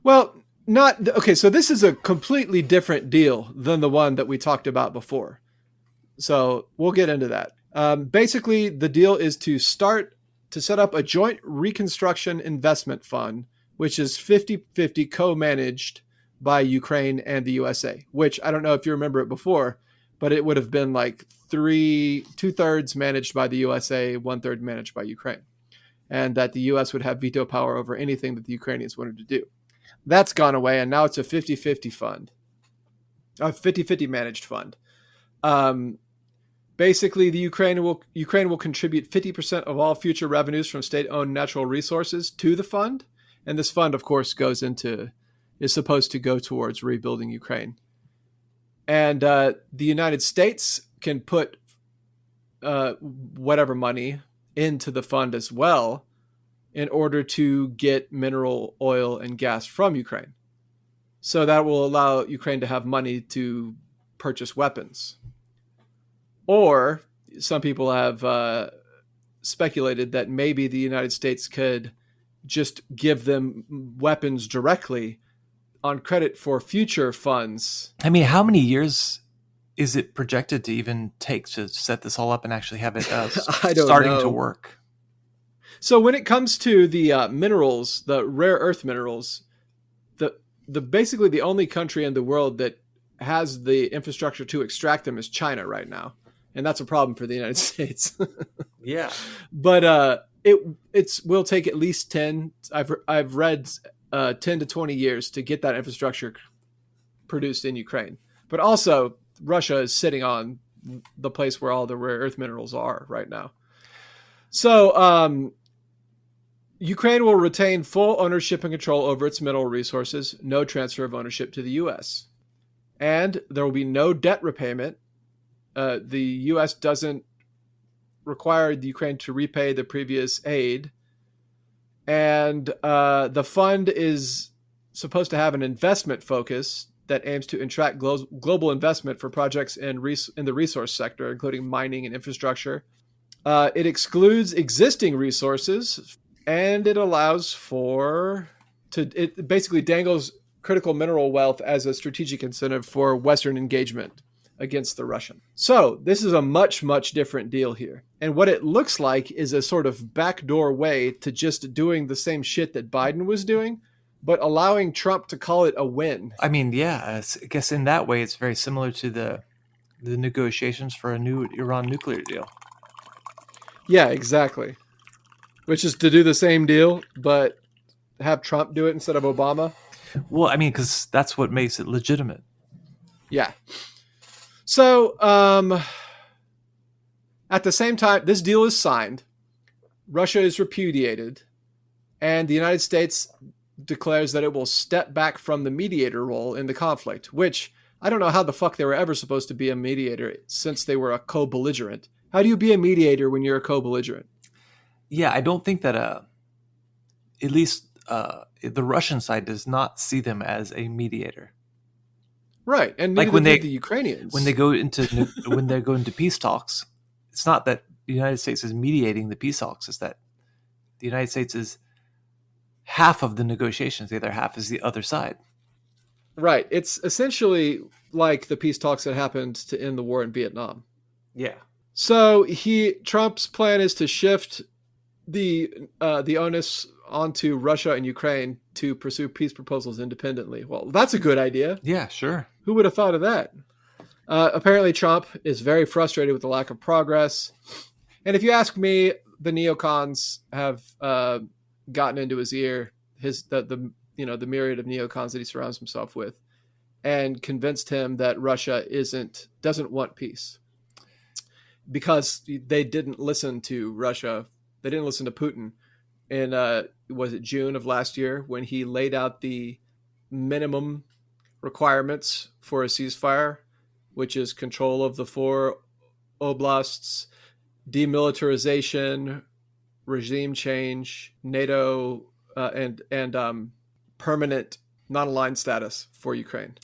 Well, not okay. So this is a completely different deal than the one that we talked about before. So we'll get into that. Basically, the deal is to set up a joint reconstruction investment fund, which is 50-50 co-managed by Ukraine and the USA, which I don't know if you remember it before, but it would have been like 2/3 managed by the USA, 1/3 managed by Ukraine. And that the US would have veto power over anything that the Ukrainians wanted to do. That's gone away, and now it's a 50-50 fund, a 50-50 managed fund. Basically, the Ukraine will contribute 50% of all future revenues from state-owned natural resources to the fund, and this fund, of course, is supposed to go towards rebuilding Ukraine. And the United States can put whatever money into the fund as well in order to get mineral oil and gas from Ukraine. So that will allow Ukraine to have money to purchase weapons. Or some people have speculated that maybe the United States could just give them weapons directly on credit for future funds. I mean, how many years is it projected to even take to set this all up and actually have it starting to work? So when it comes to the minerals, the rare earth minerals, basically the only country in the world that has the infrastructure to extract them is China right now. And that's a problem for the United States. Yeah. But it will take at least 10, I've read 10 to 20 years to get that infrastructure produced in Ukraine. But also Russia is sitting on the place where all the rare earth minerals are right now. So Ukraine will retain full ownership and control over its mineral resources, no transfer of ownership to the U.S. And there will be no debt repayment. The U.S. doesn't require the Ukraine to repay the previous aid. And the fund is supposed to have an investment focus that aims to attract global investment for projects in the resource sector, including mining and infrastructure. It excludes existing resources, and it allows it basically dangles critical mineral wealth as a strategic incentive for Western engagement against the Russian. So this is a much, much different deal here. And what it looks like is a sort of backdoor way to just doing the same shit that Biden was doing, but allowing Trump to call it a win. I mean, yeah, I guess in that way, it's very similar to the negotiations for a new Iran nuclear deal. Yeah, exactly. Which is to do the same deal, but have Trump do it instead of Obama. Well, I mean, because that's what makes it legitimate. Yeah. So, at the same time, this deal is signed, Russia is repudiated, and the United States declares that it will step back from the mediator role in the conflict, which I don't know how the fuck they were ever supposed to be a mediator since they were a co-belligerent. How do you be a mediator when you're a co-belligerent? Yeah, I don't think that at least the Russian side does not see them as a mediator. Right, and like when the Ukrainians, when they go into peace talks, it's not that the United States is mediating the peace talks; it's that the United States is half of the negotiations. The other half is the other side. Right. It's essentially like the peace talks that happened to end the war in Vietnam. Yeah. So Trump's plan is to shift the onus onto Russia and Ukraine to pursue peace proposals independently. Well, that's a good idea. Yeah, sure. Who would have thought of that? Apparently, Trump is very frustrated with the lack of progress. And if you ask me, the neocons have gotten into his ear, the myriad of neocons that he surrounds himself with, and convinced him that Russia doesn't want peace, because they didn't listen to Russia. They didn't listen to Putin in was it June of last year when he laid out the minimum requirements for a ceasefire, which is control of the 4 oblasts, demilitarization, regime change, NATO, and permanent non-aligned status for Ukraine.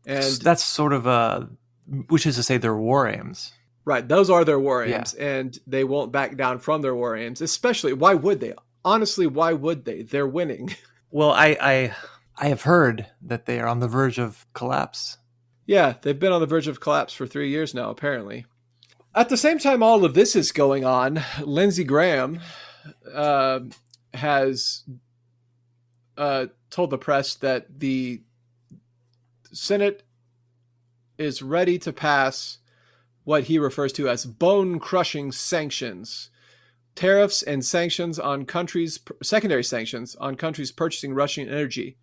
And that's sort of which is to say their war aims. Right, those are their war aims, and they won't back down from their war aims. Especially, why would they? Honestly, why would they? They're winning. Well, I I have heard that they are on the verge of collapse. Yeah, they've been on the verge of collapse for 3 years now, apparently. At the same time all of this is going on, Lindsey Graham has told the press that the Senate is ready to pass what he refers to as bone-crushing sanctions, tariffs and sanctions on countries, secondary sanctions on countries purchasing Russian energy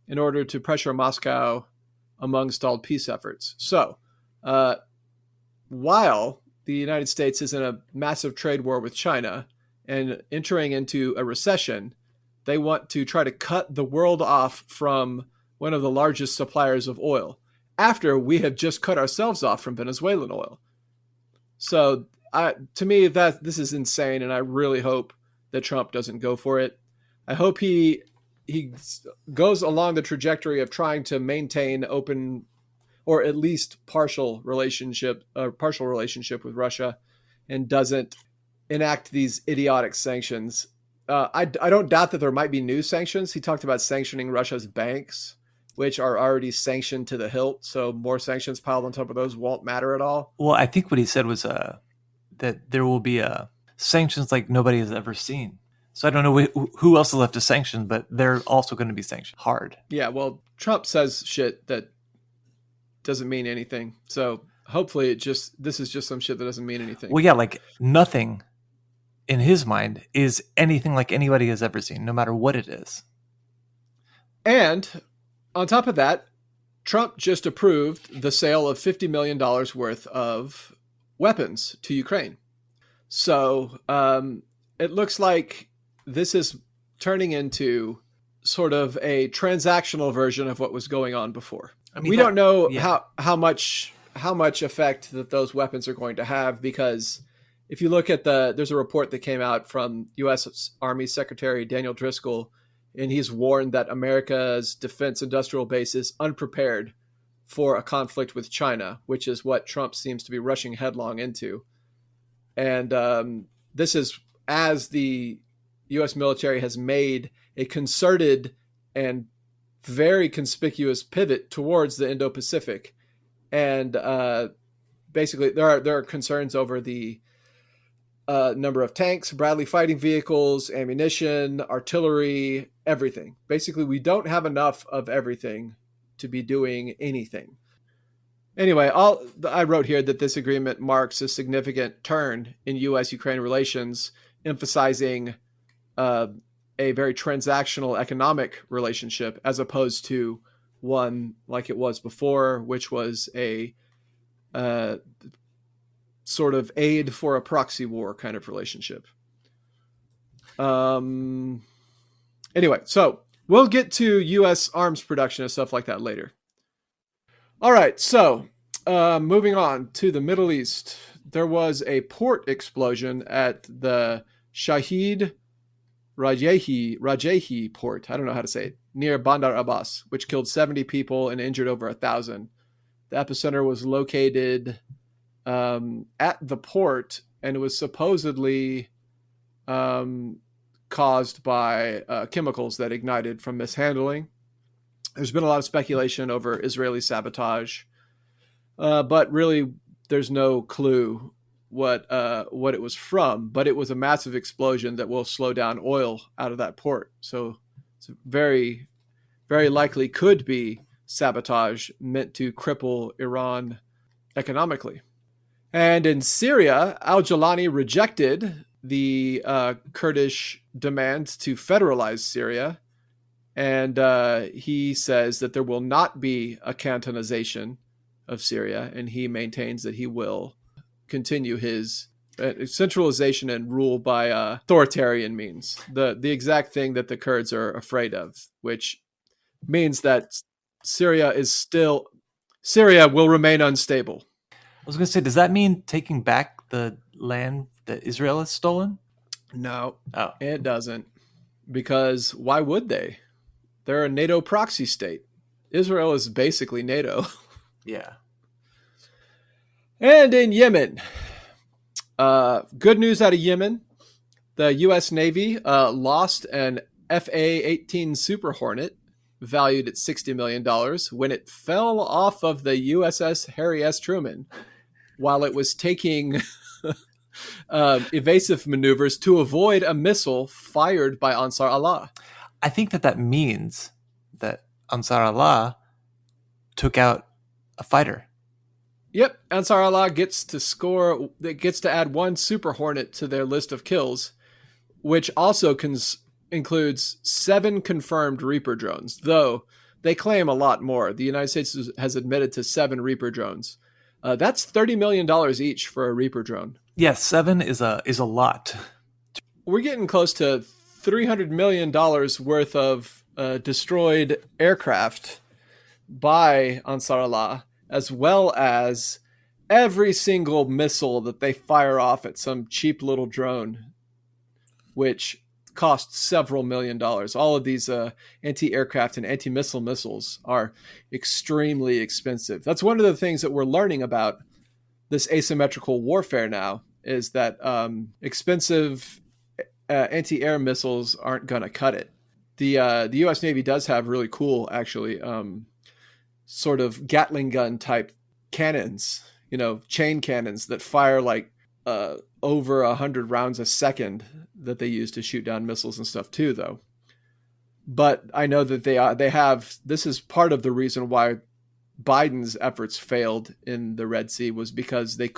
in order to pressure Moscow among stalled peace efforts. So, while the United States is in a massive trade war with China and entering into a recession, they want to try to cut the world off from one of the largest suppliers of oil after we have just cut ourselves off from Venezuelan oil. So to me, that this is insane, and I really hope that Trump doesn't go for it. I hope he goes along the trajectory of trying to maintain open or at least partial relationship with Russia, and doesn't enact these idiotic sanctions. I don't doubt that there might be new sanctions. He talked about sanctioning Russia's banks, which are already sanctioned to the hilt. So more sanctions piled on top of those won't matter at all. Well, I think what he said was that there will be sanctions like nobody has ever seen. So I don't know who else is left to sanction, but they're also going to be sanctioned hard. Yeah, well, Trump says shit that doesn't mean anything. So hopefully this is just some shit that doesn't mean anything. Well, yeah, like nothing in his mind is anything like anybody has ever seen, no matter what it is. And on top of that, Trump just approved the sale of $50 million worth of weapons to Ukraine. So it looks like this is turning into sort of a transactional version of what was going on before. I mean, we don't know how much effect that those weapons are going to have, because if you look at there's a report that came out from U.S. Army Secretary Daniel Driscoll, and he's warned that America's defense industrial base is unprepared for a conflict with China, which is what Trump seems to be rushing headlong into. And this is as the U.S. military has made a concerted and very conspicuous pivot towards the Indo-Pacific. And basically there are concerns over the number of tanks, Bradley fighting vehicles, ammunition, artillery, everything. Basically, we don't have enough of everything to be doing anything. Anyway, I wrote here that this agreement marks a significant turn in U.S.-Ukraine relations, emphasizing a very transactional economic relationship as opposed to one like it was before, which was a sort of aid for a proxy war kind of relationship. Anyway, so we'll get to U.S. arms production and stuff like that later. All right, so moving on to the Middle East, there was a port explosion at the Shahid Rajahi port, I don't know how to say it, near Bandar Abbas, which killed 70 people and injured over 1,000. The epicenter was located at the port, and it was supposedly caused by chemicals that ignited from mishandling. There's been a lot of speculation over Israeli sabotage, but really there's no clue what it was from. But it was a massive explosion that will slow down oil out of that port. So it's very, very likely could be sabotage meant to cripple Iran economically. And in Syria, al-Jilani rejected the Kurdish demand to federalize Syria. And he says that there will not be a cantonization of Syria. And he maintains that he will continue his centralization and rule by authoritarian means. The exact thing that the Kurds are afraid of, which means that Syria will remain unstable. I was going to say, does that mean taking back the land that Israel has stolen? No, it doesn't. Because why would they? They're a NATO proxy state. Israel is basically NATO. Yeah. And in Yemen, good news out of Yemen. The U.S. Navy lost an FA-18 Superhornet, valued at $60 million when it fell off of the USS Harry S. Truman while it was taking evasive maneuvers to avoid a missile fired by Ansar Allah. I think that means that Ansar Allah took out a fighter. Yep, Ansar Allah gets to add one Superhornet to their list of kills, which also includes 7 confirmed Reaper drones, though they claim a lot more. The United States has admitted to 7 Reaper drones. That's $30 million each for a Reaper drone. Yes, 7 is a lot. We're getting close to $300 million worth of destroyed aircraft by Ansar Allah, as well as every single missile that they fire off at some cheap little drone, which costs several $1 million. All of these anti-aircraft and anti-missile missiles are extremely expensive. That's one of the things that we're learning about this asymmetrical warfare now, is that expensive anti-air missiles aren't going to cut it. The U.S. Navy does have really cool, actually, sort of Gatling gun type cannons, chain cannons that fire like over 100 rounds a second that they use to shoot down missiles and stuff too, though. But I know that they have, this is part of the reason why Biden's efforts failed in the Red Sea, was because they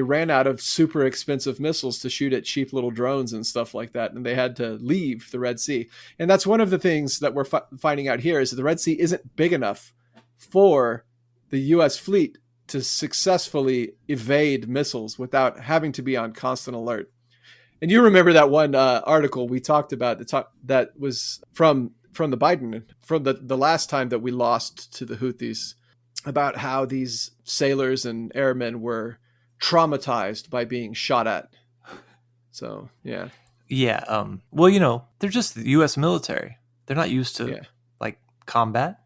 ran out of super expensive missiles to shoot at cheap little drones and stuff like that, and they had to leave the Red Sea. And that's one of the things that we're finding out here, is that the Red Sea isn't big enough for the U.S. fleet to successfully evade missiles without having to be on constant alert. And you remember that one article we talked about that was from the Biden, from the last time that we lost to the Houthis, about how these sailors and airmen were traumatized by being shot at. So, yeah. Yeah. Well, they're just the U.S. military. They're not used to like combat.